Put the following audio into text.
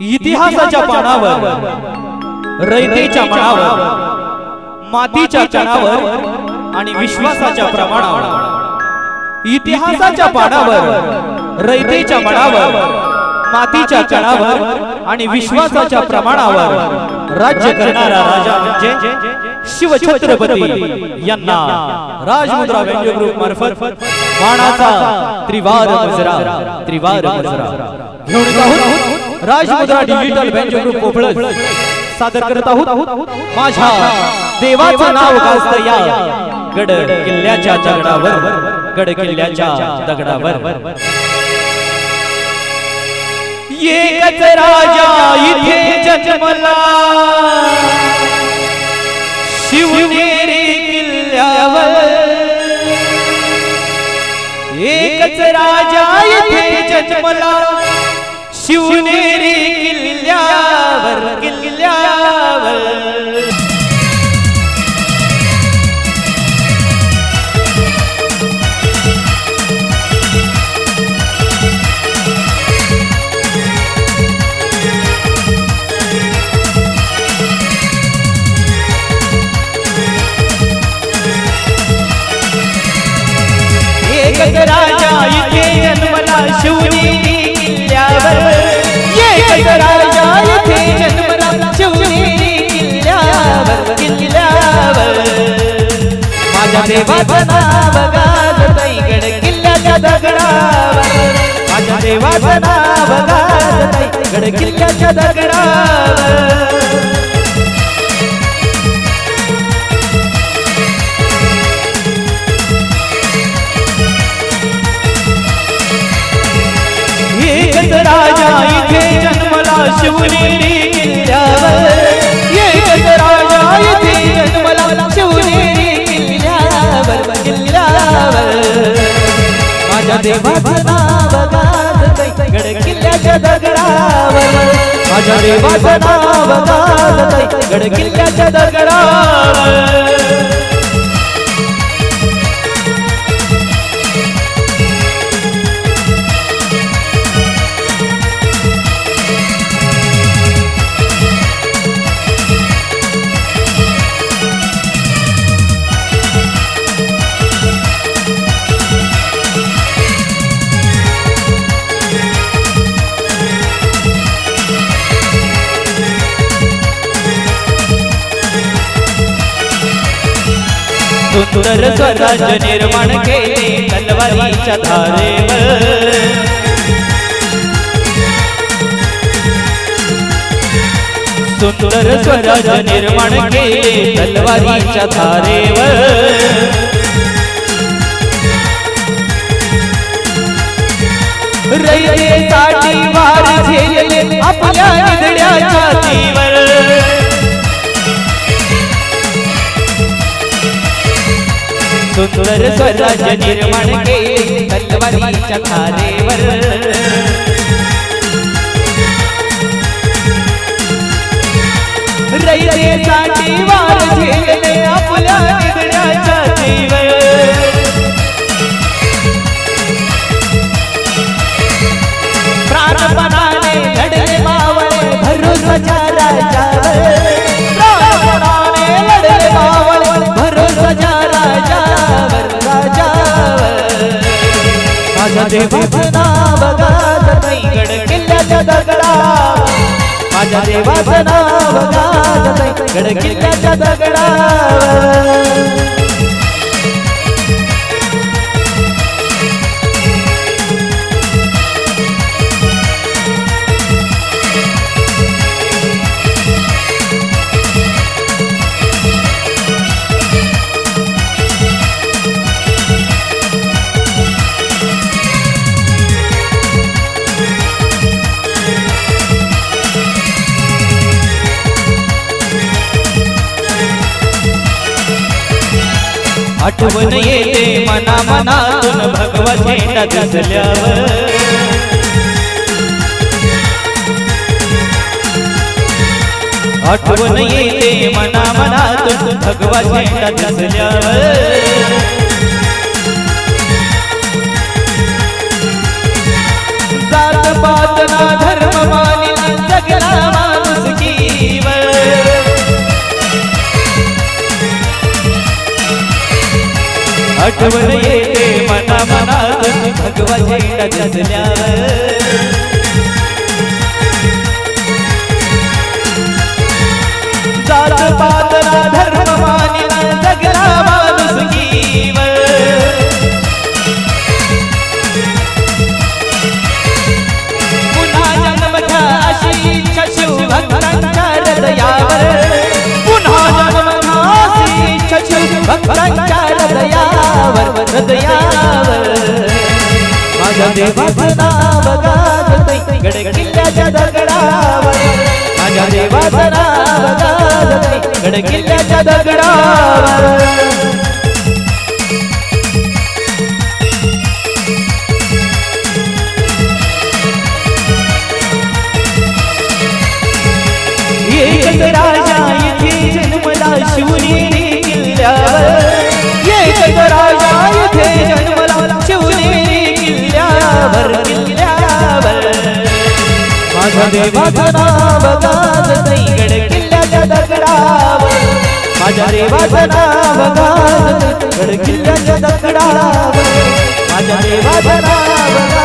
इतिहासाच्या पानावर, रयतेच्या मनावर, मातीच्या कणावर आणि विश्वासाच्या प्रमाणावर, इतिहासाच्या पानावर, रयतेच्या मनावर, मातीच्या कणावर आणि विश्वासाच्या प्रमाणावर राज्य करणारा राजा म्हणजे शिवछत्रपती यांना राजमुद्रा व्यंग्य ग्रुप मार्फत मानाचा त्रिवार मुजरा घेऊन आहोत। राजमुद्रा डिजिटल व्यंग्य ग्रुप कोपळस सादर करत आहोत। माझ्या देवाचं नाव गाजतं या गड किल्ल्याच्या दगडावर, गड किल्ल्याच्या दगडावर। एकच राजा इथे जन्मला शिवनेरी किल्ल्यावर, एकच राजा इथे जन्मला शिवनेरी किल्ल्यावर, किल्ल्यावर। एकच राजा इथे जन्मला शिवनेरी किल्ल्यावर, एकच राजा इथे जन्मला शिवनेरी किल्ल्यावर, किल्ल्यावर। माझ्या देवाचं नाव गाजतंय गड किल्ल्याच्या दगडावर, माझ्या देवाचं नाव गाजतंय गड किल्ल्याच्या दगडावर। एकच राजा इथे जन्मला शिवनेरी किल्ल्यावर, एकच राजा इथे जन्मला शिवनेरी किल्ल्यावर, किल्ल्यावर। माझ्या देवाचं नाव गाजतंय गड किल्ल्याच्या दगडावर, माझ्या देवाचं नाव गाजतंय गड किल्ल्याच्या दगडावर। सुंदर स्वराज्य निर्माण केले तलवारीच्या धारेवर, सुंदर स्वराज्य निर्माण केले तलवारीच्या धारेवर। रयतेसाठी वार झेलले आपल्या निधड्या छातीवर, सुंदर स्वराज्य निर्माण केले तलवारीच्या धारेवर। रयतेसाठी वार झेलले आपल्या निधड्या छातीवर, प्राणपणाने लढले मावळे भरोसाच्या राजावर, प्राणपणाने लढले मावळे भरोसाच्या राजावर, राजावर। माझ्या देवाचं नाव गाजतंय गड किल्ल्याच्या दगडावर, माझ्या देवाचं नाव गाजतंय गड किल्ल्याच्या दगडावर। आठवण येते मना मनातून भगवा झेंडा दिसल्यावर, आठवण येते मना मनातून भगवा झेंडा दिसल्यावर। जात पात ना धर्म मानिला सगळ्या भगवा झेंडा दिसल्यावर जात पात ना धर्म मानिला जगला माणुसकीवर पुन्हा जन्म घ्या अशी इच्छा शिवभक्तांच्या हृदयावर पुन्हा जन्म घ्या अशी इच्छा शिवभक्तांच्या हृदयावर माझ्या देवाचं नाव गाजतंय गड किल्ल्याच्या दगडावर माझ्या देवाचं नाव गाजतंय गड किल्ल्याच्या दगडावर एक राजा इथे जन्मला शिवनेरी किल्ल्यावर एक राजा इथे जन्मला शिवनेरी किल्ल्यावर माझ्या देवाचं नाव गाजतंय गड किल्ल्याच्या दगडावर माझ्या देवाचं नाव गाजतंय गड किल्ल्याच्या दगडावर माझ्या देवाचं नाव